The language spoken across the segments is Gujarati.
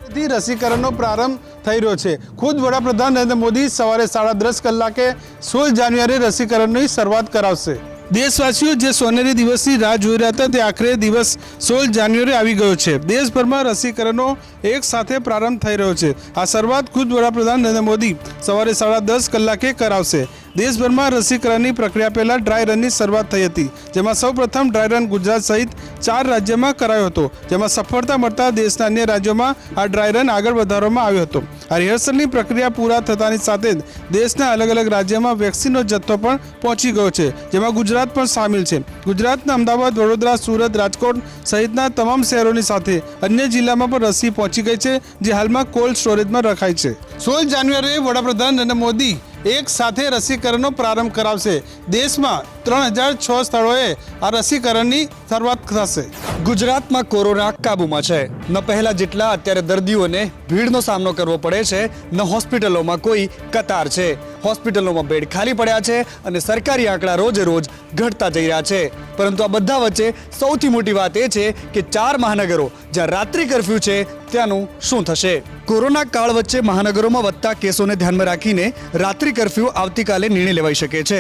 રસીકરણનો પ્રારંભ થઈ રહ્યો છે। ખુદ વડાપ્રધાન નરેન્દ્ર મોદી સવારે 10:30 કલાકે 16 જાન્યુઆરી રસીકરણની શરૂઆત કરાવશે। દેશવાસીઓ જે સોનેરી દિવસની રાહ જોઈ રહ્યા હતા તે આખરે દિવસ 16 જાન્યુઆરી આવી ગયો છે। દેશભરમાં રસીકરણનો એક સાથે પ્રારંભ થઈ રહ્યો છે। આ શરૂઆત ખુદ વડાપ્રધાન નરેન્દ્ર મોદી સવારે 10:30 કલાકે કરાવશે। દેશભરમાં રસીકરણની પ્રક્રિયા પહેલા ડ્રાય રનની શરૂઆત થઈ હતી, જેમાં સૌપ્રથમ ડ્રાય રન ગુજરાત સહિત 4 રાજ્યોમાં કરાયો હતો, જેમાં સફળતા મળતા દેશના અન્ય રાજ્યોમાં આ ડ્રાય રન આગળ વધારવામાં આવ્યો હતો। આ રિહર્સલની પ્રક્રિયા પૂરા થતાની સાથે જ દેશના અલગ અલગ રાજ્યોમાં વેક્સિનનો જથ્થો પણ પહોંચી ગયો છે, જેમાં ગુજરાત પણ સામેલ છે। ગુજરાતના અમદાવાદ, વડોદરા, સુરત, રાજકોટ સહિતના તમામ શહેરોની સાથે અન્ય જિલ્લામાં પણ રસી પહોંચી ગઈ છે, જે હાલમાં કોલ્ડ સ્ટોરેજમાં રખાઈ છે। 16 જાન્યુઆરીએ વડાપ્રધાન નરેન્દ્ર મોદી એક સાથે રસીકરણનો પ્રારંભ કરાવશે। દેશમાં 3006 સ્થળોએ આ રસીકરણની શરૂઆત થશે। ગુજરાતમાં કોરોના કાબૂમાં છે। ન પહેલા જેટલા અત્યારે દર્દીઓને ભીડનો સામનો કરવો પડે છે, ન હોસ્પિટલોમાં કોઈ કતાર છે। હોસ્પિટલોમાં બેડ ખાલી પડ્યા છે અને સરકારી આંકડા રોજે રોજ ઘટતા જઈ રહ્યા છે। પરંતુ આ બધા વચ્ચે સૌથી મોટી વાત એ છે કે 4 મહાનગરો જ્યાં રાત્રિ કર્ફ્યુ છે ત્યાંનું શું થશે? કોરોના કાળ વચ્ચે મહાનગરોમાં વધતા કેસોને ધ્યાનમાં રાખીને રાત્રિ કર્ફ્યુ આવતીકાલે નિર્ણય લેવાઈ શકે છે।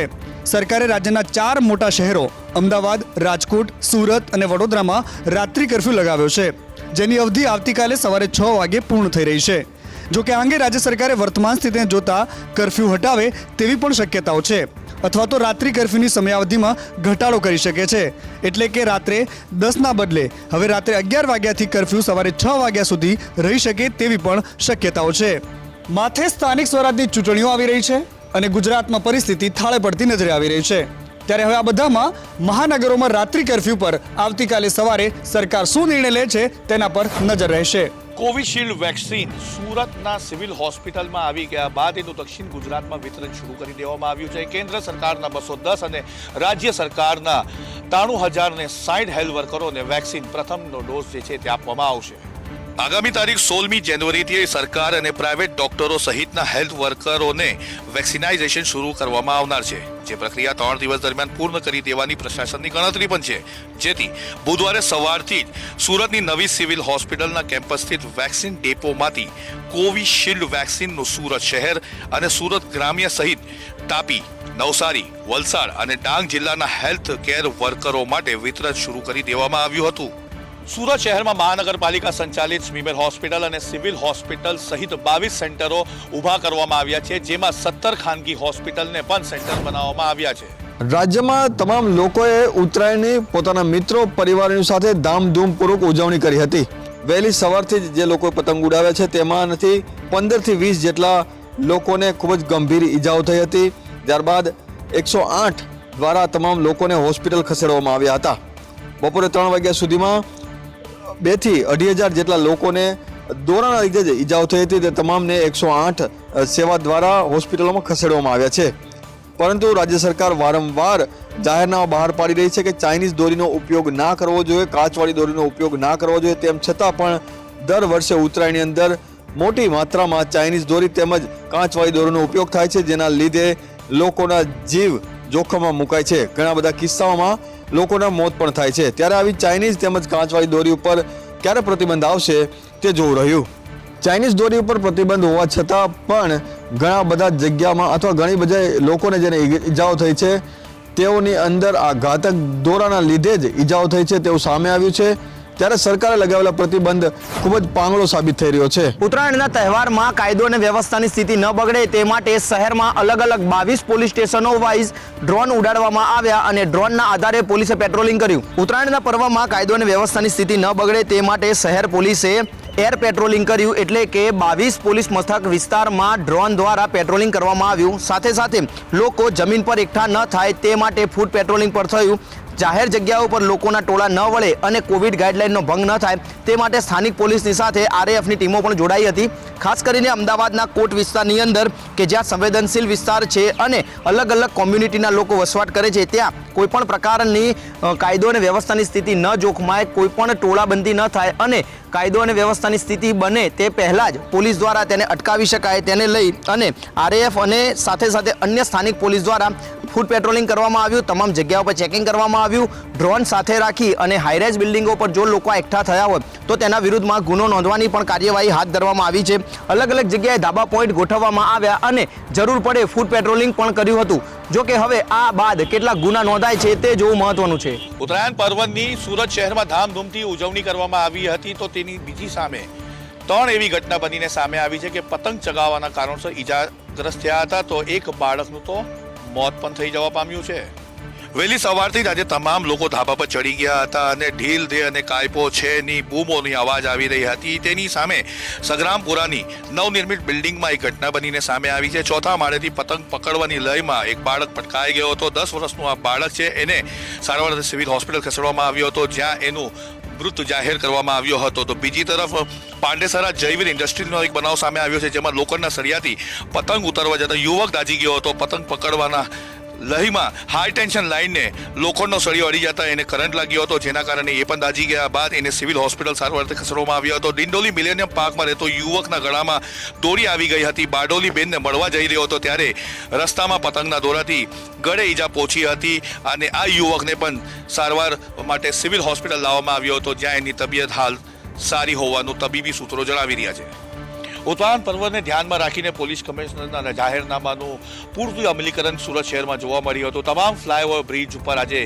સરકારે રાજ્યના 4 મોટા શહેરો અમદાવાદ, રાજકોટ, સુરત અને વડોદરામાં રાત્રિ કર્ફ્યુ લગાવ્યો છે, જેની અવધિ આવતીકાલે સવારે 6 વાગે પૂર્ણ થઈ રહી છે। જો કે આ અંગે રાજ્ય સરકારે વર્તમાન સ્થિતિને જોતા કર્ફ્યુ હટાવે તેવી પણ શક્યતાઓ છે, અથવા તો રાત્રિ કર્ફ્યુની સમયાવધિમાં ઘટાડો કરી શકે છે। એટલે કે રાત્રે 10ના બદલે હવે રાત્રે 11 વાગ્યાથી કર્ફ્યુ સવારે 6 વાગ્યા સુધી રહી શકે તેવી પણ શક્યતાઓ છે। માથે સ્થાનિક સ્વરાજની ચૂંટણીઓ આવી રહી છે અને ગુજરાતમાં પરિસ્થિતિ થાળે પડતી નજરે આવી રહી છે। ત્યારે હવે આ બધામાં મહાનગરોમાં રાત્રિ કર્ફ્યુ પર આવતીકાલે સવારે સરકાર શું નિર્ણય લે છે તેના પર નજર રહેશે। કોવિશિલ્ડ વેક્સિન સુરતના સિવિલ હોસ્પિટલમાં આવી ગયા બાદ એનું દક્ષિણ ગુજરાતમાં વિતરણ શરૂ કરી દેવામાં આવ્યું છે। કેન્દ્ર સરકારના 210 અને રાજ્ય સરકારના 93,060 હેલ્થ વર્કરોને વેક્સિન પ્રથમનો ડોઝ જે છે તે આપવામાં આવશે। આગામી તારીખ 16મી જાન્યુઆરીથી સરકાર અને પ્રાઇવેટ ડોક્ટરો સહિતના હેલ્થ વર્કરોને વેક્સિનાઇઝેશન શરૂ કરવામાં આવનાર છે, જે પ્રક્રિયા 3 દિવસ દરમિયાન પૂર્ણ કરી દેવાની પ્રશાસનની ગણતરી પણ છે, જેથી બુધવારે સવારથી જ સુરતની નવી સિવિલ હોસ્પિટલના કેમ્પસ સ્થિત વેક્સિન ડેપોમાંથી કોવિશિલ્ડ વેક્સિનનું સુરત શહેર અને સુરત ગ્રામ્ય સહિત તાપી, નવસારી, વલસાડ અને ડાંગ જિલ્લાના હેલ્થ કેર વર્કરો માટે વિતરણ શરૂ કરી દેવામાં આવ્યું હતું। સુરત શહેરમાં મહાનગરપાલિકા સંચાલિત સ્મીમેર હોસ્પિટલ અને સિવિલ હોસ્પિટલ સહિત 22 સેન્ટરો ઊભા કરવામાં આવ્યા છે, જેમાં 17 ખાનગી હોસ્પિટલને પણ સેન્ટર બનાવવામાં આવ્યા છે। રાજ્યમાં તમામ લોકોએ ઉત્તરાયણની પોતાના મિત્રો પરિવારની સાથે ધામધૂમપૂર્વક ઉજવણી કરી હતી। વહેલી સવારથી જે લોકો પતંગ ઉડાવ્યા છે તેમાંથી 15 થી 20 જેટલા લોકોને ખૂબ જ ગંભીર ઈજાઓ થઈ હતી। ત્યારબાદ 108 દ્વારા તમામ લોકોને હોસ્પિટલ ખસેડવામાં આવ્યા હતા। બપોરે 3 વાગ્યા સુધીમાં 2 થી 2,500 જેટલા લોકોને દોરાના લીધે જ ઈજાઓ થઈ હતી, તે તમામને 108 સેવા દ્વારા હોસ્પિટલોમાં ખસેડવામાં આવ્યા છે। પરંતુ રાજ્ય સરકાર વારંવાર જાહેરનામા બહાર પાડી રહી છે કે ચાઇનીઝ દોરીનો ઉપયોગ ના કરવો જોઈએ, કાચવાળી દોરીનો ઉપયોગ ના કરવો જોઈએ। તેમ છતાં પણ દર વર્ષે ઉત્તરાયણની અંદર મોટી માત્રામાં ચાઇનીઝ દોરી તેમજ કાચવાળી દોરીનો ઉપયોગ થાય છે, જેના લીધે લોકોના જીવ જોખમમાં મુકાય છે। ઘણા બધા કિસ્સાઓમાં લોકોના મોત પણ થાય છે। ત્યારે આવી ચાઇનીઝ તેમજ કાચવાળી દોરી ઉપર ક્યારે પ્રતિબંધ આવશે તે જોવું રહ્યું। ચાઇનીઝ દોરી ઉપર પ્રતિબંધ હોવા છતાં પણ ઘણા બધા જગ્યામાં અથવા ઘણી બધા લોકોને જેને ઈજાઓ થઈ છે તેઓની અંદર આ ઘાતક દોરાના લીધે જ ઈજાઓ થઈ છે તેવું સામે આવ્યું છે। ત્યારે સરકારે લગાવેલા પ્રતિબંધ ખૂબ જ પાંગળો સાબિત થઈ રહ્યો છે। ઉત્તરાયણના તહેવારમાં કાયદો અને વ્યવસ્થાની સ્થિતિ ન બગડે તે માટે શહેરમાં અલગ અલગ 22 પોલીસ સ્ટેશનો વાઇઝ ડ્રોન ઉડાડવામાં આવ્યા અને ડ્રોનના આધારે પોલીસે પેટ્રોલિંગ કર્યું। ઉત્તરાયણના પર્વમાં કાયદો અને વ્યવસ્થાની સ્થિતિ ન બગડે તે માટે શહેર પોલીસે એર પેટ્રોલિંગ કર્યું, એટલે કે 22 પોલીસ મથક વિસ્તારમાં ડ્રોન દ્વારા પેટ્રોલિંગ કરવામાં આવ્યું। સાથે સાથે લોકો જમીન પર એકઠા ન થાય તે માટે ફૂટ પેટ્રોલિંગ પર થયું। જાહેર જગ્યાઓ પર લોકોના ટોળા ન વળે અને કોવિડ ગાઈડલાઈનનો ભંગ ન થાય તે માટે સ્થાનિક પોલીસની સાથે આરએએફની ટીમો પણ જોડાઈ હતી। ખાસ કરીને અમદાવાદના કોટ વિસ્તારની અંદર કે જ્યાં સંવેદનશીલ વિસ્તાર છે અને અલગ અલગ કોમ્યુનિટીના લોકો વસવાટ કરે છે, ત્યાં કોઈપણ પ્રકારની કાયદો અને વ્યવસ્થાની સ્થિતિ ન જોખમાય, કોઈપણ ટોળાબંધી ન થાય અને કાયદો અને વ્યવસ્થાની સ્થિતિ બને તે પહેલાં જ પોલીસ દ્વારા તેને અટકાવી શકાય, તેને લઈ અને આરએએફ અને સાથે સાથે અન્ય સ્થાનિક પોલીસ દ્વારા ફૂટ પેટ્રોલિંગ કરવામાં આવ્યું, તમામ જગ્યાઓ પર ચેકિંગ કરવામાં આવ્યું, ડ્રોન સાથે રાખી અને હાઈરાઇઝ બિલ્ડિંગો પર જો લોકો એકઠા થયા હોય તો તેના વિરુદ્ધમાં ગુનો નોંધવાની પણ કાર્યવાહી હાથ ધરવામાં આવી છે. અલગ અલગ જગ્યાએ ધાબા પોઈન્ટ ગોઠવવામાં આવ્યા અને જરૂર પડે ફૂટ પેટ્રોલિંગ પણ કર્યું હતું. જો કે હવે આ બાદ કેટલા ગુના નોંધાય છે તે જોવું મહત્વનું છે. ઉત્તરાયણ પર્વની સુરત શહેરમાં ધામધૂમથી ઉજવણી કરવામાં આવી હતી, તો તેની બીજી સામે 3 એવી ઘટના બનીને સામે આવી છે કે પતંગ ચગાવવાના કારણોસર ઈજાગ્રસ્ત થયા હતા, તો એક બાળકનું તો મોત પણ થઈ જવા પામ્યું છે. વહેલી સવારથી જ આજે તમામ લોકો ધાબા પર ચડી ગયા હતા અને ઢીલ દે અને કાયપો છે ની બૂમોની અવાજ આવી રહી હતી. તેની સામે સંગ્રામપુરાની નવનિર્મિત બિલ્ડિંગમાં એક ઘટના બનીને સામે આવી છે. 4થા માળેથી પતંગ પકડવાની લયમાં એક બાળક પટકાઈ ગયો હતો. 10 વર્ષનું આ બાળક છે, એને સારવાર સિવિલ હોસ્પિટલ ખસેડવામાં આવ્યો હતો, જ્યાં એનું મૃત જાહેર કરવામાં આવ્યો હતો. તો બીજી તરફ પાંડેસરા જયવીર ઇન્ડસ્ટ્રીનો એક બનાવ સામે આવ્યો છે, જેમાં લોખંડના સળિયાથી પતંગ ઉતારવા જતા યુવક દાઝી ગયો હતો. પતંગ પકડવાના લહીમાં હાઈ ટેન્શન લાઇનને લોખંડનો સળિયો અડી જતા એને કરંટ લાગ્યો હતો, જેના કારણે એ પણ દાઝી ગયા બાદ એને સિવિલ હોસ્પિટલ સારવારથી ખસેડવામાં આવ્યો હતો. ડિંડોલી મિલેનિયમ પાર્કમાં રહેતો યુવકના ગળામાં દોરી આવી ગઈ હતી. બારડોલી બેનને મળવા જઈ રહ્યો હતો ત્યારે રસ્તામાં પતંગના દોરાથી ગળે ઈજા પહોંચી હતી અને આ યુવકને પણ સારવાર માટે સિવિલ હોસ્પિટલ લાવવામાં આવ્યો હતો, જ્યાં એની તબિયત હાલ સારી હોવાનું તબીબી સૂત્રો જણાવી રહ્યા છે. ઉત્તરાયણ પર્વને ધ્યાનમાં રાખીને પોલીસ કમિશનરના જાહેરનામાનું પૂરતું અમલીકરણ સુરત શહેરમાં જોવા મળ્યું હતું. તમામ ફ્લાયઓવર બ્રિજ ઉપર આજે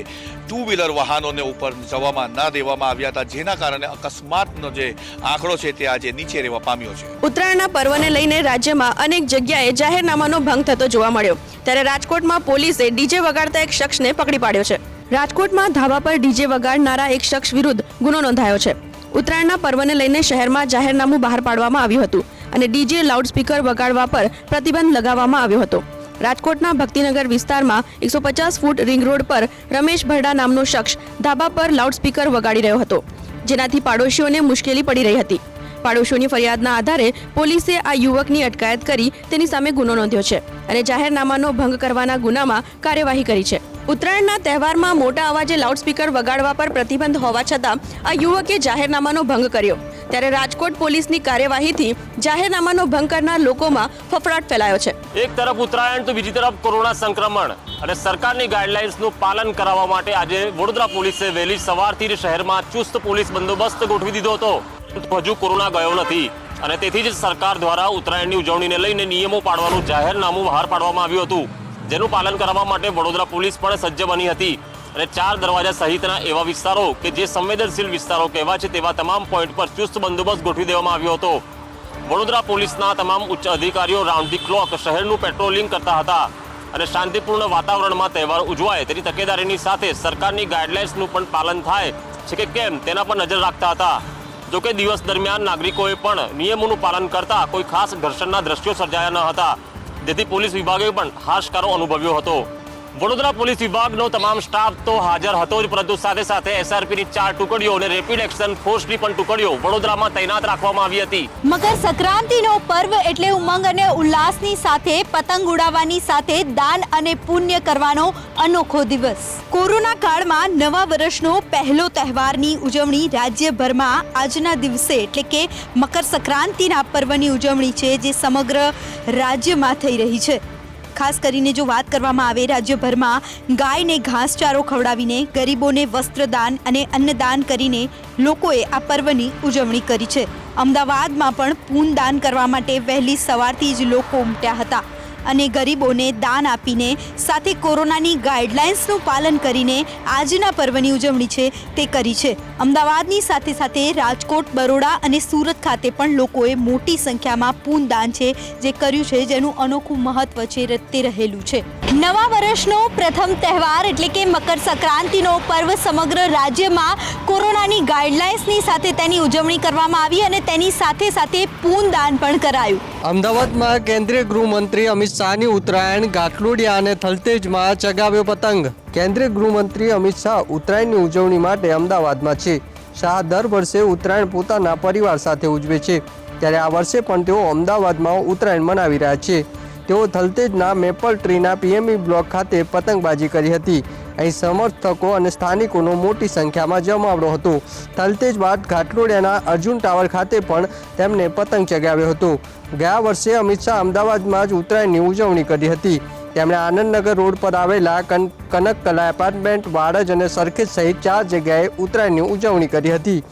2 વ્હીલર વાહનોને ઉપર જવામાં ન દેવામાં આવ્યા હતા, જેના કારણે અકસ્માતનો જે આંકડો છે તે આજે નીચે રહેવા પામ્યો છે. ઉત્તરાયણના પર્વને લઈને રાજ્યમાં અનેક જગ્યાએ જાહેરનામાનો ભંગ થતો જોવા મળ્યો, ત્યારે રાજકોટમાં પોલીસે ડીજે વગાડતા એક શખ્સને પકડી પાડ્યો છે. રાજકોટમાં ધાબા પર ડીજે વગાડનારા એક શખ્સ વિરુદ્ધ ગુનો નોંધાયો છે. ઉત્તરાયણના પર્વને લઈને શહેરમાં જાહેરનામું બહાર પાડવામાં આવ્યું હતું અને ડીજે લાઉડસ્પીકર વગાડવા પર પ્રતિબંધ લગાવવામાં આવ્યો હતો. રાજકોટના ભક્તિનગર વિસ્તારમાં 150 ફૂટ રિંગ રોડ પર રમેશ ભરડા નામનો શખ્સ ધાબા પર લાઉડસ્પીકર વગાડી રહ્યો હતો, જેનાથી પાડોશીઓને મુશ્કેલી પડી રહી હતી. પાડોશીઓની ફરિયાદના આધારે પોલીસે આ યુવકની અટકાયત કરી તેની સામે ગુનો નોંધ્યો છે અને જાહેરનામાનો ભંગ કરવાના ગુનામાં કાર્યવાહી કરી છે. ઉત્તરાયણના તહેવારમાં મોટા અવાજે લાઉડસ્પીકર વગાડવા પર પ્રતિબંધ હોવા છતાં આ યુવકે જાહેરનામાનો ભંગ કર્યો, ત્યારે રાજકોટ પોલીસની કાર્યવાહીથી જાહેરનામાનો ભંગ કરનાર લોકોમાં ફફડાટ ફેલાયો છે. એક તરફ ઉત્તરાયણ તો બીજી તરફ કોરોના સંક્રમણ અને સરકારની ગાઈડલાઇન્સનું પાલન કરાવવા માટે આજે વડોદરા પોલીસે વહેલી સવારથી જ શહેરમાં ચુસ્ત પોલીસ બંદોબસ્ત ગોઠવી દીધો હતો. હજુ કોરોના ગયો નથી અને તેથી જ સરકાર દ્વારા ઉત્તરાયણની ઉજવણીને લઈને નિયમો પાડવાનું જાહેરનામું બહાર પાડવામાં આવ્યું હતું, જેનું પાલન કરવા માટે વડોદરા પોલીસ પણ સજ્જ બની હતી અને 4 દરવાજા સહિતના એવા વિસ્તારો કે જે સંવેદનશીલ વિસ્તારો કહેવાય છે તેવા તમામ પોઈન્ટ પર ચુસ્ત બંદોબસ્ત ગોઠવી દેવામાં આવ્યો હતો. વડોદરા પોલીસના તમામ ઉચ્ચ અધિકારીઓ રાઉન્ડ ધી ક્લોક શહેરનું પેટ્રોલિંગ કરતા હતા અને શાંતિપૂર્ણ વાતાવરણમાં તહેવાર ઉજવાય તેની તકેદારીની સાથે સરકારની ગાઈડલાઇન્સનું પણ પાલન થાય છે કે કેમ તેના પર નજર રાખતા હતા. જોકે દિવસ દરમિયાન નાગરિકોએ પણ નિયમોનું પાલન કરતા કોઈ ખાસ ઘર્ષણના દ્રશ્યો સર્જાયા ન હતા, જેથી પોલીસ વિભાગે પણ હાશકારો અનુભવ્યો હતો. વડોદરા પોલીસ વિભાગનો તમામ સ્ટાફ તો હાજર હતો જ, પરંતુ સાથે સાથે એસઆરપીની 4 ટુકડીઓ અને રેપિડ એક્શન ફોર્સની પણ ટુકડીઓ વડોદરામાં તૈનાત રાખવામાં આવી હતી. મકર સંક્રાંતિનો પર્વ એટલે ઉમંગ અને ઉલ્લાસની સાથે પતંગ ઉડાવવાની સાથે દાન અને પુણ્ય કરવાનો અનોખો દિવસ. કોરોના કાળમાં નવા વર્ષનો પહેલો તહેવારની ઉજવણી રાજ્યભરમાં આજના દિવસે એટલે કે મકર સંક્રાંતિના પર્વની ઉજવણી છે, જે સમગ્ર રાજ્યમાં થઈ રહી છે. ખાસ કરીને જો વાત કરવામાં આવે, રાજ્યભરમાં ગાયને ઘાસચારો ખવડાવીને, ગરીબોને વસ્ત્રદાન અને અન્નદાન કરીને લોકોએ આ પર્વની ઉજવણી કરી છે. અમદાવાદમાં પણ પૂનદાન કરવા માટે વહેલી સવારથી જ લોકો ઉમટ્યા હતા અને ગરીબોને દાન આપીને સાથે કોરોનાની ગાઈડલાઇન્સનું પાલન કરીને આજના પર્વની ઉજવણી છે તે કરી છે. અમદાવાદની સાથે સાથે રાજકોટ, બરોડા અને સુરત ખાતે પણ લોકોએ મોટી સંખ્યામાં પૂનદાન છે જે કર્યું છે, જેનું અનોખું મહત્વ છે તે રહેલું છે. નવા વર્ષનો પ્રથમ તહેવાર એટલે કે મકર સંક્રાંતિનો પર્વ સમગ્ર રાજ્યમાં કોરોનાની ગાઈડલાઇન્સની સાથે તેની ઉજવણી કરવામાં આવી અને તેની સાથે સાથે પૂનદાન પણ કરાયું. અમદાવાદમાં કેન્દ્રીય ગૃહમંત્રી અમિત શાહની ઉત્તરાયણ ગાંઠલોડિયા અને થલતેજમાં ચગાવ્યો પતંગ. કેન્દ્રીય ગૃહમંત્રી અમિત શાહ ઉત્તરાયણની ઉજવણી માટે અમદાવાદમાં છે. શાહ દર વર્ષે ઉત્તરાયણ પોતાના પરિવાર સાથે ઉજવે છે. ત્યારે આ વર્ષે પણ તેઓ અમદાવાદમાં ઉત્તરાયણ મનાવી રહ્યા છે. તેઓ થલતેજના મેપલ ટ્રીના પીએમઈ બ્લોક ખાતે પતંગબાજી કરી હતી. અહીં સમર્થકો અને સ્થાનિકોનો મોટી સંખ્યામાં જમાવડો હતો. થલતેજ બાદ ઘાટલોડિયાના અર્જુન ટાવર ખાતે પણ તેમને પતંગ ચગાવ્યો હતો. ગયા વર્ષે અમિત શાહ અમદાવાદમાં જ ઉત્તરાયણની ઉજવણી કરી હતી. તેમણે આનંદનગર રોડ પર આવેલા કનકકલા એપાર્ટમેન્ટ, વાડજ અને સરખેજ સહિત 4 જગ્યાએ ઉત્તરાયણની ઉજવણી કરી હતી.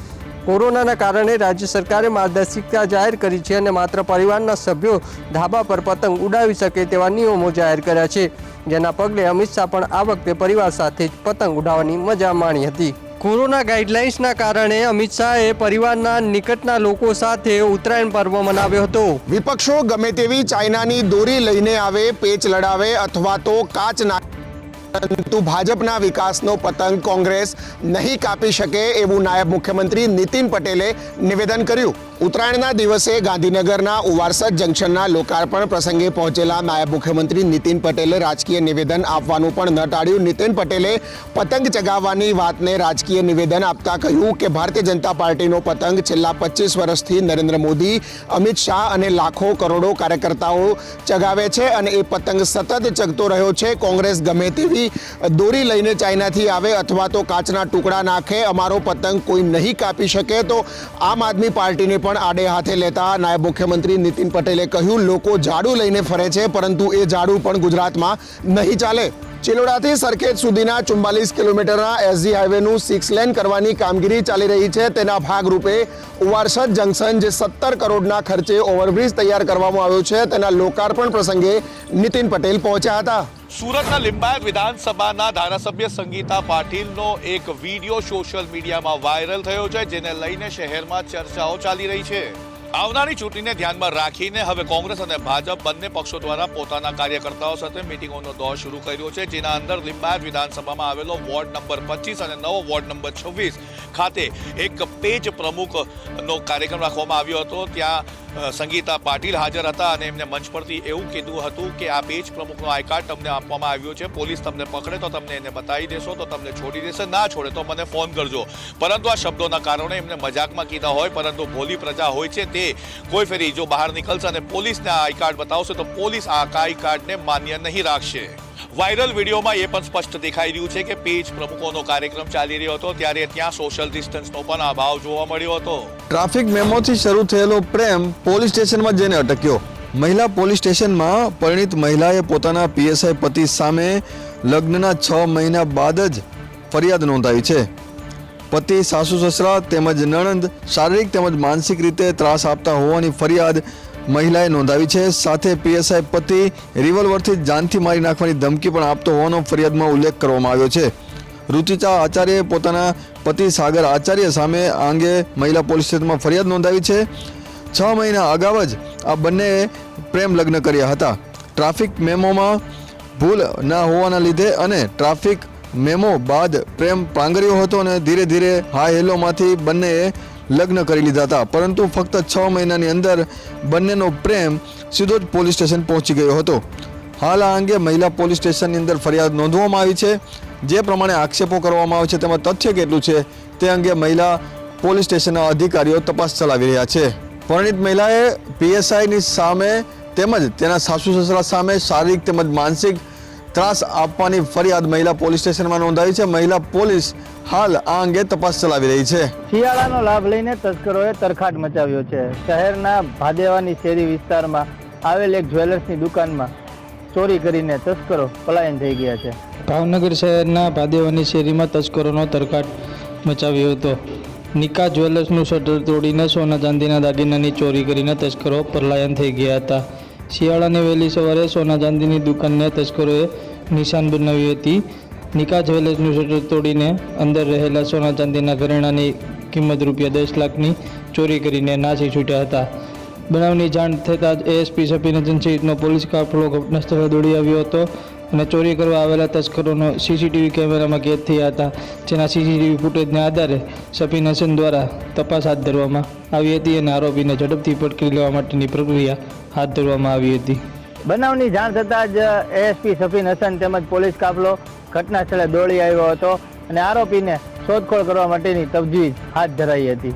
કોરોનાના કારણે રાજ્ય સરકારે માર્ગદર્શિકા જાહેર કરી છે અને માત્ર પરિવારના સભ્યો ધાબા પર પતંગ ઉડાવી શકે તેવા નિયમો જાહેર કર્યા છે, જેના પગલે અમિત શાહ પણ આ વખતે પરિવાર સાથે જ પતંગ ઉડાવવાની મજા માણી હતી. કોરોના ગાઈડલાઇન્સના કારણે અમિત શાહે પરિવારના નિકટના લોકો સાથે ઉત્તરાયણ પર્વ મનાવ્યો હતો. વિપક્ષો ગમે તેવી ચાઇનાની દોરી લઈને આવે, પેચ લડાવે અથવા તો કાચ નાખે, પરંતુ ભાજપના વિકાસનો પતંગ કોંગ્રેસ નહીં કાપી શકે એવું નાયબ મુખ્યમંત્રી નીતિન પટેલે નિવેદન કર્યું. ઉત્તરાયણના દિવસે ગાંધીનગરના ઉવારસદ જંકશનના લોકાર્પણ પ્રસંગે પહોંચેલા નાયબ મુખ્યમંત્રી નીતિન પટેલે રાજકીય નિવેદન આપવાનું પણ ન ટાળ્યું. નીતિન પટેલે પતંગ ચગાવવાની વાતને રાજકીય નિવેદન આપતા કહ્યું કે ભારતીય જનતા પાર્ટીનો પતંગ છેલ્લા 25 વર્ષથી નરેન્દ્ર મોદી, અમિત શાહ અને લાખો કરોડો કાર્યકર્તાઓ ચગાવે છે અને એ પતંગ સતત ચગતો રહ્યો છે. કોંગ્રેસ ગમે તેવી દોરી લઈને ચાઇનાથી આવે અથવા તો કાચના ટુકડા નાખે, અમારો પતંગ કોઈ નહીં કાપી શકે. તો આમ આદમી પાર્ટીને પણ આડે હાથે લેતા નાયબ મુખ્યમંત્રી નીતિન પટેલે કહ્યું, લોકો ઝાડુ લઈને ફરે છે પરંતુ એ ઝાડુ પણ ગુજરાતમાં નહીં ચાલે. ચિલોડાથી સરખેજ સુધીના 44 કિલોમીટરના એસજી હાઈવેનું 6 લેન કરવાની કામગીરી ચાલી રહી છે. તેના ભાગરૂપે ઉવારસદ જંકશન, જે 17 કરોડના ખર્ચે ઓવરબ્રિજ તૈયાર કરવામાં આવ્યો છે, તેના લોકાર્પણ પ્રસંગે નીતિન પટેલ પહોંચ્યા હતા. સુરતના લિંબાયત વિધાનસભાના ધારાસભ્ય સંગીતા પાટીલનો એક વિડીયો સોશિયલ મીડિયામાં વાયરલ થયો છે, જેને લઈને શહેરમાં ચર્ચાઓ ચાલી રહી છે. આવનારી ચૂંટણીને ધ્યાનમાં રાખીને હવે કોંગ્રેસ અને ભાજપ બંને પક્ષો દ્વારા પોતાના કાર્યકર્તાઓ સાથે મિટિંગોનો દોર શરૂ કર્યો છે, જેના અંદર લિંબાયત વિધાનસભામાં આવેલો વોર્ડ નંબર 25 અને નવો વોર્ડ નંબર 26 ખાતે એક પેજ પ્રમુખનો કાર્યક્રમ રાખવામાં આવ્યો હતો. ત્યાં સંગીતા પાટીલ હાજર હતા અને એમને મંચ પરથી એવું કીધું હતું કે આ પેજ પ્રમુખનો આઈ કાર્ડ તમને આપવામાં આવ્યો છે, પોલીસ તમને પકડે તો તમને એને બતાવી દેશો, તો તમને છોડી દેશે, ના છોડે તો મને ફોન કરજો. પરંતુ આ શબ્દોના કારણે એમને મજાકમાં કીધા હોય, પરંતુ ભોલી પ્રજા હોય છે તે કોઈ ફેરી જો બહાર નીકળશે અને પોલીસને આ આઈ કાર્ડ બતાવશે તો પોલીસ આ આઈ કાર્ડને માન્ય નહીં રાખશે. વાયરલ વિડીયોમાં એ પણ સ્પષ્ટ દેખાઈ રહ્યું છે કે પેજ પ્રમુખોનો કાર્યક્રમ ચાલી રહ્યો હતો ત્યારે ત્યાં સોશિયલ ડિસ્ટન્સનો પણ અભાવ જોવા મળ્યો હતો. ટ્રાફિક મેમોથી શરૂ થયેલો પ્રેમ પોલીસ સ્ટેશનમાં જઈને અટક્યો. મહિલા પોલીસ સ્ટેશનમાં પરિણીત મહિલાએ પોતાના પીએસઆઈ પતિ સામે લગ્નના 6 મહિના બાદ જ ફરિયાદ નોંધાવી છે. પતિ, સાસુ સસરા તેમજ નણંદ શારીરિક તેમજ માનસિક રીતે ત્રાસ આપતા હોવાની ફરિયાદ મહિલાએ નોંધાવી છે. સાથે પીએસઆઈ પતિ રિવોલ્વરથી જાનથી મારી નાખવાની ધમકી પણ આપતો હોવાનો ફરિયાદમાં ઉલ્લેખ કરવામાં આવ્યો છે. રુચિતા આચાર્યએ પોતાના પતિ સાગર આચાર્ય સામે આ અંગે મહિલા પોલીસ સ્ટેશનમાં ફરિયાદ નોંધાવી છે. 6 મહિના અગાઉ જ આ બંનેએ પ્રેમ લગ્ન કર્યા હતા. ટ્રાફિક મેમોમાં ભૂલ ન હોવાના લીધે અને ટ્રાફિક મેમો બાદ પ્રેમ પાંગર્યો હતો અને ધીરે ધીરે હા હેલોમાંથી બંનેએ લગ્ન કરી લીધા હતા. પરંતુ ફક્ત 6 મહિનાની અંદર બંનેનો પ્રેમ સીધો જ પોલીસ સ્ટેશન પહોંચી ગયો હતો. હાલ આ અંગે મહિલા પોલીસ સ્ટેશનની અંદર ફરિયાદ નોંધવામાં આવી છે. જે પ્રમાણે આક્ષેપો કરવામાં આવે છે તેમાં તથ્ય કેટલું છે તે અંગે મહિલા પોલીસ સ્ટેશનના અધિકારીઓ તપાસ ચલાવી રહ્યા છે. પરિણીત મહિલાએ પીએસઆઈની સામે તેમજ તેના સાસુ સસરા સામે શારીરિક તેમજ માનસિક ત્રાસ આપવાની ફરિયાદ મહિલા પોલીસ સ્ટેશનમાં નોંધાવી છે. મહિલા પોલીસ હાલ આ અંગે તપાસ ચલાવી રહી છે. શિયાળાનો લાભ લઈને તસ્કરોએ તરખાટ મચાવ્યો છે. શહેરના ભાદેવાની શેરી વિસ્તારમાં આવેલ એક જ્વેલર્સની દુકાનમાં ચોરી કરીને તસ્કરો પલાયન થઈ ગયા છે. ભાવનગર શહેરના ભાદેવાની શેરીમાં તસ્કરોનો તરખાટ મચાવ્યો હતો. નિકા જ્વેલર્સનું શટર તોડીને સોના ચાંદીના દાગીનાની ચોરી કરીને તસ્કરો પલાયન થઈ ગયા હતા. શિયાળાની વહેલી સવારે સોના ચાંદીની દુકાનને તસ્કરોએ નિશાન બનાવી હતી. નિકા જ્વેલર્સનું શટર તોડીને અંદર રહેલા સોના ચાંદીના ઘરેણાની કિંમત ₹10 લાખની ચોરી કરીને નાસી છૂટ્યા હતા. બનાવની જાણ થતાં જ એએસપી સફીનચંદ સહિતનો પોલીસ કાફલો ઘટના સ્થળે દોડી આવ્યો હતો અને ચોરી કરવા આવેલા તસ્કરોનો સીસીટીવી કેમેરામાં કેદ થયા હતા. જેના સીસીટીવી ફૂટેજના આધારે સફીનચંદ દ્વારા તપાસ હાથ ધરવામાં આવી હતી અને આરોપીને ઝડપથી પકડી લેવા માટેની પ્રક્રિયા હાથ ધરવામાં આવી હતી. બનાવની જાણ થતાં જ એએસપી સફીન હસન તેમજ પોલીસ કાફલો ઘટના સ્થળે દોડી આવ્યો હતો અને આરોપીને શોધખોળ કરવા માટેની તજવીજ હાથ ધરાઈ હતી.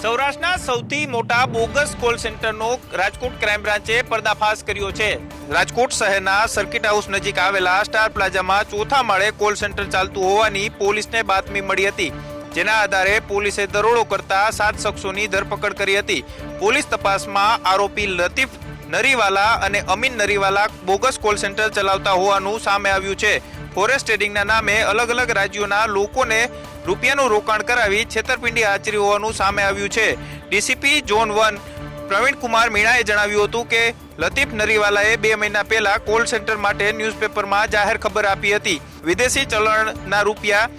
સૌરાષ્ટ્રના સૌથી મોટા બોગસ કોલ સેન્ટરનો રાજકોટ ક્રાઇમ બ્રાન્ચે પર્દાફાશ કર્યો છે. રાજકોટ શહેરના સર્કિટ હાઉસ નજીક આવેલા સ્ટાર પ્લાઝામાં ચોથા માળે કોલ સેન્ટર ચાલતું હોવાની પોલીસને બાતમી મળી હતી, જેના આધારે પોલીસે દરોડો કરતા 7 શખ્સોની ધરપકડ કરી હતી. પોલીસ તપાસમાં આરોપી લતીફ નરીવાલા અને અમીન નરીવાલા બોગસ કોલ સેન્ટર ચલાવતા હોવાનું સામે આવ્યું છે. ફોરેસ્ટ ટ્રેડિંગના નામે અલગ અલગ રાજ્યોના લોકોને રૂપિયાનું રોકાણ કરાવી છેતરપિંડી આચરી હોવાનું સામે આવ્યું છે. ડીસીપી ઝોન 1 પ્રવીણકુમાર મીણાએ જણાવ્યું હતું કે લતીફ નરીવાલાએ 2 મહિના પહેલા કોલ સેન્ટર માટે ન્યૂઝપેપરમાં જાહેર ખબર આપી હતી. વિદેશી ચલણના રૂપિયા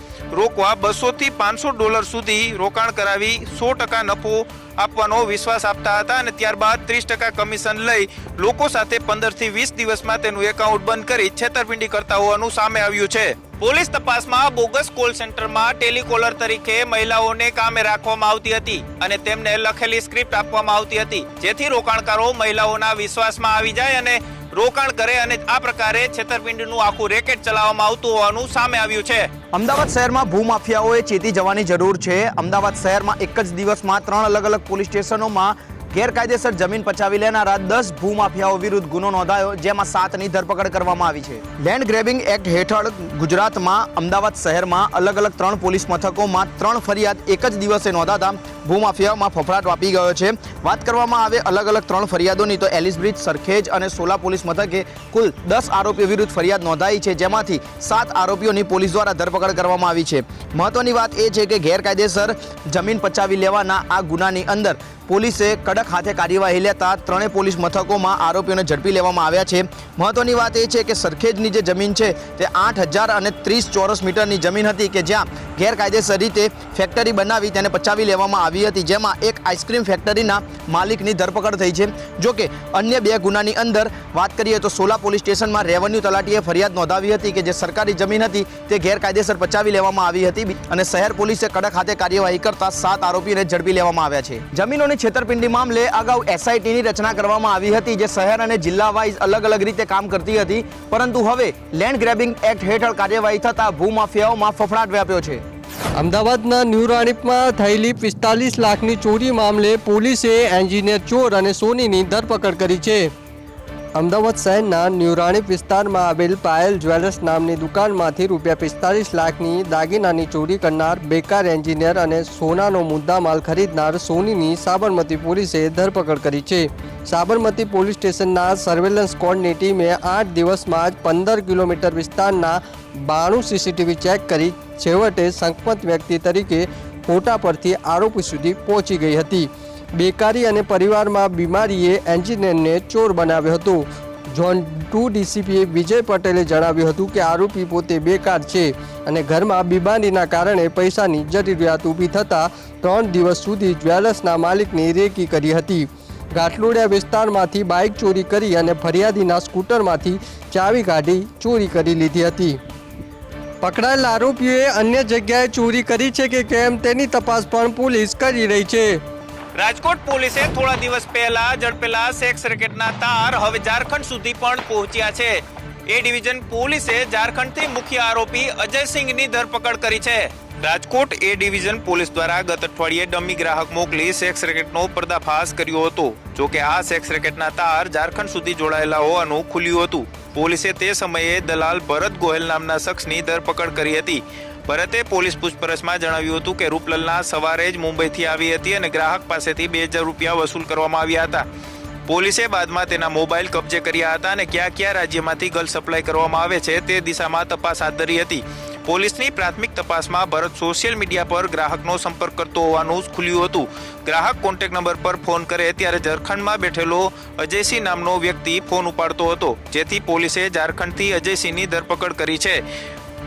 રોકવા $200 થી $500 સુધી રોકાણ કરાવી 100% નફો આપવાનો વિશ્વાસ આપતા હતા અને ત્યારબાદ 30% કમિશન લઈ લોકો સાથે 15 થી 20 દિવસમાં તેનું એકાઉન્ટ બંધ કરી છેતરપિંડી કરતા હોવાનું સામે આવ્યું છે. પોલીસ તપાસમાં બોગસ કોલ સેન્ટરમાં ટેલિકોલર તરીકે મહિલાઓને કામે રાખવામાં આવતી હતી અને તેમને લખેલી સ્ક્રિપ્ટ આપવામાં આવતી હતી, જેથી રોકાણકારો મહિલાઓના વિશ્વાસમાં આવી જાય અને રોકાણ કરે અને આ પ્રકારે છેતરપિંડીનું આખું રેકેટ ચલાવવામાં આવતું હોવાનું સામે આવ્યું છે. અમદાવાદ શહેરમાં ભૂમાફિયાઓએ ચેતી જવાની જરૂર છે. અમદાવાદ શહેરમાં એક જ દિવસમાં 3 અલગ અલગ પોલીસ સ્ટેશનોમાં ગેરકાયદેસર જમીન પચાવી લેનારા 10 ભૂમાફિયાઓ વિરુદ્ધ ગુનો નોંધાયો, જેમાં 7ની ધરપકડ કરવામાં આવી છે. લેન્ડ ગ્રેબિંગ એક્ટ હેઠળ ગુજરાતમાં અમદાવાદ શહેરમાં અલગ અલગ 3 પોલીસ મથકોમાં 3 ફરિયાદ એક જ દિવસે નોંધાતા ભૂમાફિયામાં ફફડાટ વ્યાપી ગયો છે. વાત કરવામાં આવે અલગ અલગ 3 ફરિયાદોની તો એલિસ બ્રિજ, સરખેજ અને સોલા પોલીસ મથકે કુલ 10 આરોપીઓ વિરુદ્ધ ફરિયાદ નોંધાઈ છે, જેમાંથી 7 આરોપીઓની પોલીસ દ્વારા ધરપકડ કરવામાં આવી છે. મહત્વની વાત એ છે કે ગેરકાયદેસર જમીન પચાવી લેવાના આ ગુનાની અંદર પોલીસે કડક હાથે કાર્યવાહી લેતા 3 પોલીસ મથકોમાં આરોપીઓને ઝડપી લેવામાં આવ્યા છે. મહત્વની વાત એ છે કે સરખેજની જે જમીન છે તે 8030 ચોરસ મીટરની જમીન હતી કે જ્યાં ગેરકાયદેસર રીતે ફેક્ટરી બનાવી તેને પચાવી લેવામાં આવી હતી, જેમાં એક આઈસ્ક્રીમ ફેક્ટરીના માલિકની ધરપકડ થઈ છે. જોકે અન્ય 2 ગુનાની અંદર વાત કરીએ તો સોલા પોલીસ સ્ટેશનમાં રેવન્યુ તલાટીએ ફરિયાદ નોંધાવી હતી કે જે સરકારી જમીન હતી તે ગેરકાયદેસર પચાવી લેવામાં આવી હતી અને શહેર પોલીસે કડક હાથે કાર્યવાહી કરતા 7 આરોપીને ઝડપી લેવામાં આવ્યા છે. જમીનોની છેતરપિંડી મામલે અગાઉ એસઆઈટીની રચના કરવામાં આવી હતી, જે શહેર અને જિલ્લા વાઇઝ અલગ અલગ રીતે કામ કરતી હતી, પરંતુ હવે લેન્ડ ગ્રેબિંગ એક્ટ હેઠળ કાર્યવાહી થતા ભૂમાફિયાઓમાં ફફડાટ વ્યાપ્યો છે. અમદાવાદના ન્યૂ રાણીપમાં થયેલી 45 લાખની ચોરી મામલે પોલીસે એન્જિનિયર ચોર અને સોનીની ધરપકડ કરી છે. અમદાવાદ શહેરના ન્યૂ રાણીપ વિસ્તારમાં આવેલ પાયલ જ્વેલર્સ નામની દુકાનમાંથી ₹45 લાખની દાગીનાની ચોરી કરનાર બેકાર એન્જિનિયર અને સોનાનો મુદ્દામાલ ખરીદનાર સોનીની સાબરમતી પોલીસે ધરપકડ કરી છે. સાબરમતી પોલીસ સ્ટેશનના સર્વેલન્સ સ્ક્વોડની ટીમે 8 દિવસમાં જ 15 કિલોમીટર વિસ્તારના 92 સીસીટીવી ચેક કરી છેવટે શંકાસ્પદ વ્યક્તિ તરીકે ફોટા પરથી આરોપી સુધી પહોંચી ગઈ હતી. બેકારી અને પરિવારમાં બીમારીએ એન્જિનિયરને ચોર બનાવ્યો હતો. ઝોન 2 ડીસીપી વિજય પટેલે જણાવ્યું હતું કે આરોપી પોતે બેકાર છે અને ઘરમાં બીમારીના કારણે પૈસાની જરૂરિયાત ઊભી થતાં 3 દિવસ સુધી જ્વેલર્સના માલિકની રેકી કરી હતી. ઘાટલોડિયા વિસ્તારમાંથી બાઇક ચોરી કરી અને ફરિયાદીના સ્કૂટરમાંથી ચાવી કાઢી ચોરી કરી લીધી હતી. પકડાયેલ આરોપીઓએ અન્ય જગ્યાએ ચોરી કરી છે કે કેમ તેની તપાસ પણ પોલીસ કરી રહી છે. રાજકોટ પોલીસે થોડા દિવસ પહેલા ઝડપેલા સેક્સ રેકેટના તાર હવે ઝારખંડ સુધી પણ પહોંચ્યા છે. એ ડિવિઝન પોલીસે ઝારખંડથી મુખ્ય આરોપી અજયસિંહની ધરપકડ કરી છે. રાજકોટ એ ડિવિઝન પોલીસ દ્વારા ગત અઠવાડિયે ડમી ગ્રાહક મોકલી સેક્સ રેકેટનો પર્દાફાશ કર્યો હતો. જોકે આ સેક્સ રેકેટના તાર ઝારખંડ સુધી જોડાયેલા હોવાનું ખુલ્યું હતું. પોલીસે તે સમયે દલાલ ભરત ગોહેલ નામના શખ્સની ધરપકડ કરી હતી. ભરતે પોલીસ પૂછપરછમાં જણાવ્યું હતું કે રૂપલલના સવારે જ મુંબઈથી આવી હતી અને ગ્રાહક પાસેથી ₹2000 વસૂલ કરવામાં આવ્યા હતા. પોલીસે બાદમાં તેના મોબાઈલ કબજે કર્યા હતા અને કયા કયા રાજ્યમાંથી ગર્લ સપ્લાય કરવામાં આવે છે તે દિશામાં તપાસ હાથ ધરી હતી. પોલીસની પ્રાથમિક તપાસમાં ભરત સોશિયલ મીડિયા પર ગ્રાહકનો સંપર્ક કરતો હોવાનું ખુલ્યું હતું. ગ્રાહક કોન્ટેક્ટ નંબર પર ફોન કરે ત્યારે ઝારખંડમાં બેઠેલો અજયસિંહ નામનો વ્યક્તિ ફોન ઉપાડતો હતો, જેથી પોલીસે ઝારખંડથી અજયસિંહની ધરપકડ કરી છે.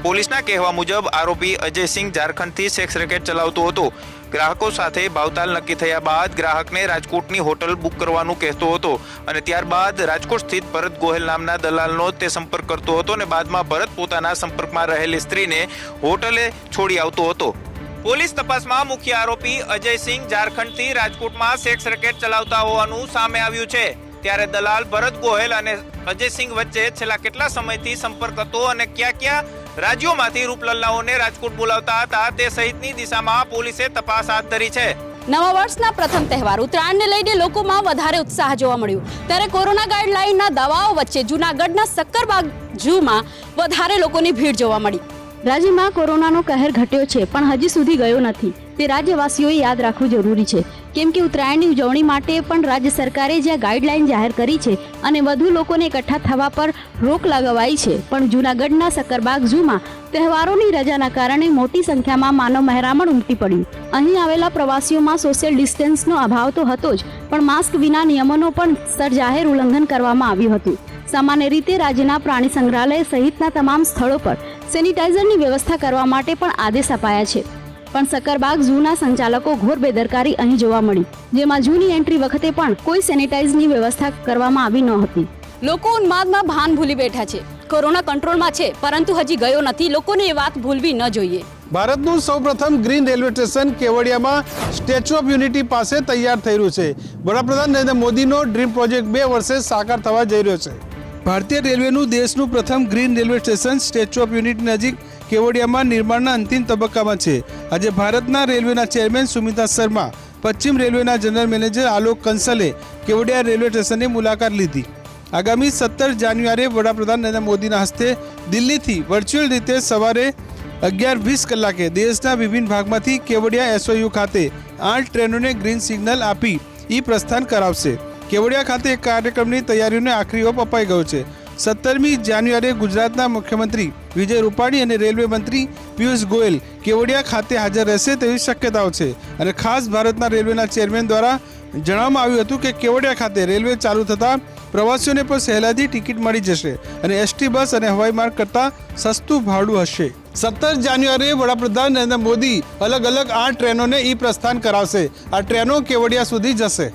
પોલીસના કહેવા મુજબ આરોપી અજયસિંહ ઝારખંડથી સેક્સ રેકેટ ચલાવતો હતો. ગ્રાહકો સાથે ભાવતાલ નક્કી થયા બાદ ગ્રાહકને રાજકોટની હોટલ બુક કરવાનું કહેતો હતો અને ત્યારબાદ રાજકોટ સ્થિત ભરત ગોહેલ નામના દલાલનો તે સંપર્ક કરતો હતો અને બાદમાં ભરત પોતાના સંપર્કમાં રહેલી સ્ત્રીને હોટલે છોડી આવતો હતો. પોલીસ તપાસમાં મુખ્ય આરોપી અજયસિંહ ઝારખંડથી રાજકોટમાં સેક્સ રેકેટ ચલાવતા હોવાનું સામે આવ્યું છે. ત્યારે દલાલ ભરત ગોહેલ અને અજયસિંહ વચ્ચે છેલ્લા કેટલા સમયથી સંપર્ક હતો અને ક્યાં ક્યાં રાજ્યોમાંથી રૂપલલ્લાઓને રાજકોટ બોલાવતા હતા તે સહિતની દિશામાં પોલીસે તપાસ હાથ ધરી છે. નવા વર્ષના પ્રથમ તહેવાર ઉત્તરાયણને લઈને લોકોમાં વધારે ઉત્સાહ જોવા મળ્યો. ત્યારે કોરોના ગાઈડલાઈનના દવાઓ વચ્ચે જૂનાગઢના સક્કરબાગ ઝૂમાં વધારે લોકોની ભીડ જોવા મળી. રાજ્યમાં કોરોનાનો કહેર ઘટ્યો છે પણ હજી સુધી ગયો નથી. તે રાજ્યવાસીઓએ યાદ રાખવું જરૂરી છે, કેમ કે ઉત્તરાયણની ઉજવણી માટે પણ રાજ્ય સરકારે જ્યાં ગાઈડલાઈન જાહેર કરી છે અને વધુ લોકોને એકઠા થવા પર રોક લગાવાઈ છે, પણ જૂનાગઢના સક્કરબાગ ઝૂમાં તહેવારોની રજાના કારણે મોટી સંખ્યામાં માનવ મહેરામણ ઉમટી પડ્યું. અહીં આવેલા પ્રવાસીઓમાં સોશિયલ ડિસ્ટન્સનો અભાવ તો હતો જ, પણ માસ્ક વિના નિયમોનો પણ સરજાહેર ઉલ્લંઘન કરવામાં આવ્યું હતું. સામાન્ય રીતે રાજ્યના પ્રાણી સંગ્રહાલય સહિતના તમામ સ્થળો પર સેનિટાઈઝરની વ્યવસ્થા કરવા માટે પણ આદેશ અપાયા છે, પણ સક્કરબાગ ઝૂના સંચાલકો ઘોર બેદરકારી અહીં જોવા મળી, જેમાં ઝૂની એન્ટ્રી વખતે પણ કોઈ સેનિટાઈઝની વ્યવસ્થા કરવામાં આવી ન હતી. લોકો ઉન્માદમાં ભાન ભૂલી બેઠા છે. કોરોના કંટ્રોલમાં છે પરંતુ હજી ગયો નથી. લોકોને એ વાત ભૂલવી ન જોઈએ. ભારતનું સૌપ્રથમ ગ્રીન રેલવે સ્ટેશન કેવડિયામાં સ્ટેચ્યુ ઓફ યુનિટી પાસે તૈયાર થઈ રહ્યું છે. વડાપ્રધાન નરેન્દ્ર મોદીનો ડ્રીમ પ્રોજેક્ટ 2 વર્ષે સાકાર થવા જઈ રહ્યો છે. ભારતીય રેલવેનું દેશનું પ્રથમ green railway station statue of unity નજીક કેવડિયામાં નિર્માણના અંતિમ તબક્કામાં છે. આજે ભારતના રેલવેના ચેરમેન સુમિતા શર્મા, પશ્ચિમ રેલવેના જનરલ મેનેજર આલોક કંસલે કેવડિયા રેલવે સ્ટેશનની મુલાકાત લીધી. આગામી 17 જાન્યુઆરીએ વડાપ્રધાન નરેન્દ્ર મોદીના હસ્તે દિલ્હીથી વર્ચ્યુઅલ રીતે સવારે 11:20 કલાકે દેશના વિભિન્ન ભાગમાંથી કેવડિયા એસઓયુ ખાતે 8 ટ્રેનોને ગ્રીન સિગ્નલ આપી ઈ પ્રસ્થાન કરાવશે. કેવડિયા ખાતે એક કાર્યક્રમની તૈયારીઓને આખરી ઓપ અપાઈ ગયો છે. 17મી જાન્યુઆરીએ ગુજરાતના મુખ્યમંત્રી વિજય રૂપાણી અને રેલવે મંત્રી પિયુષ ગોયલ કેવડિયા ખાતે હાજર રહેશે તેવી શક્યતાઓ છે. અને ખાસ ભારતના રેલવેના ચેરમેન દ્વારા જણાવવામાં આવ્યું હતું કે કેવડિયા ખાતે રેલવે ચાલુ થતાં પ્રવાસીઓને પણ સહેલાઈથી ટિકિટ મળી જશે અને એસટી બસ અને હવાઈ માર્ગ કરતાં સસ્તું ભાડું હશે. 17 જાન્યુઆરીએ વડાપ્રધાન નરેન્દ્ર મોદી અલગ અલગ 8 ટ્રેનોને ઈ પ્રસ્થાન કરાવશે. આ ટ્રેનો કેવડિયા સુધી જશે.